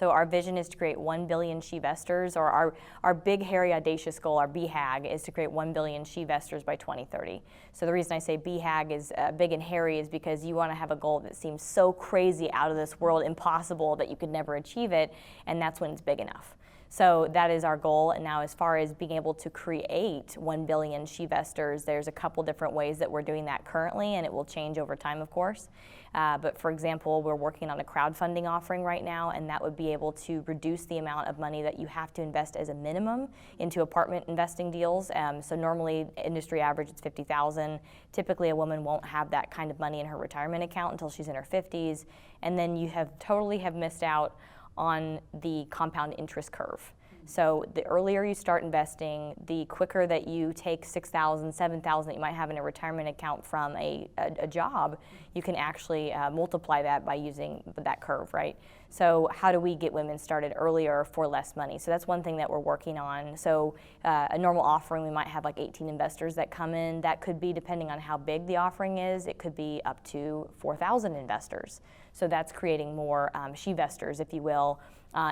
So our vision is to create 1 billion shevestors, or our big, hairy, audacious goal, our BHAG, is to create 1 billion shevestors by 2030. So the reason I say BHAG is big and hairy is because you want to have a goal that seems so crazy, out of this world, impossible, that you could never achieve it, and that's when it's big enough. So that is our goal. And now, as far as being able to create 1 billion shevestors, there's a couple different ways that we're doing that currently, and it will change over time, of course. But for example, we're working on a crowdfunding offering right now, and that would be able to reduce the amount of money that you have to invest as a minimum into apartment investing deals. So normally, industry average, it's $50,000. Typically, a woman won't have that kind of money in her retirement account until she's in her 50s. And then you totally have missed out on the compound interest curve. So the earlier you start investing, the quicker that you take $6,000, $7,000 that you might have in a retirement account from a job, you can actually multiply that by using that curve, right? So how do we get women started earlier for less money? So that's one thing that we're working on. So a normal offering, we might have like 18 investors that come in. That could be, depending on how big the offering is, it could be up to 4,000 investors. So that's creating more shevestors, if you will.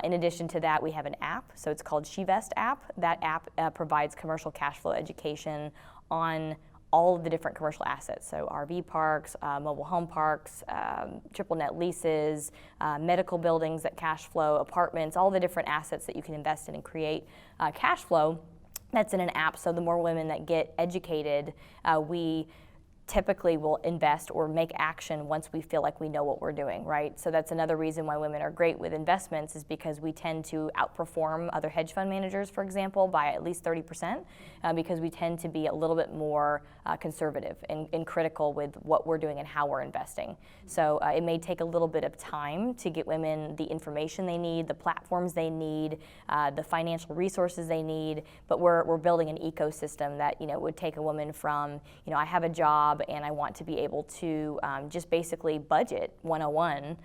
In addition to that, we have an app, so it's called Shevest app. That app provides commercial cash flow education on all of the different commercial assets, so RV parks, mobile home parks, triple net leases, medical buildings that cash flow, apartments, all the different assets that you can invest in and create cash flow. That's in an app, so the more women that get educated, we typically will invest or make action once we feel like we know what we're doing, right? So that's another reason why women are great with investments, is because we tend to outperform other hedge fund managers, for example, by at least 30%, because we tend to be a little bit more conservative and critical with what we're doing and how we're investing. So it may take a little bit of time to get women the information they need, the platforms they need, the financial resources they need, but we're building an ecosystem that, would take a woman from, I have a job and I want to be able to just basically budget 101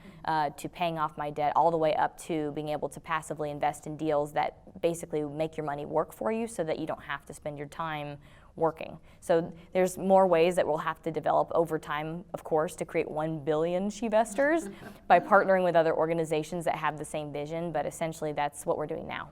to paying off my debt, all the way up to being able to passively invest in deals that basically make your money work for you, so that you don't have to spend your time working. So there's more ways that we'll have to develop over time, of course, to create 1 billion shevestors by partnering with other organizations that have the same vision, but essentially that's what we're doing now.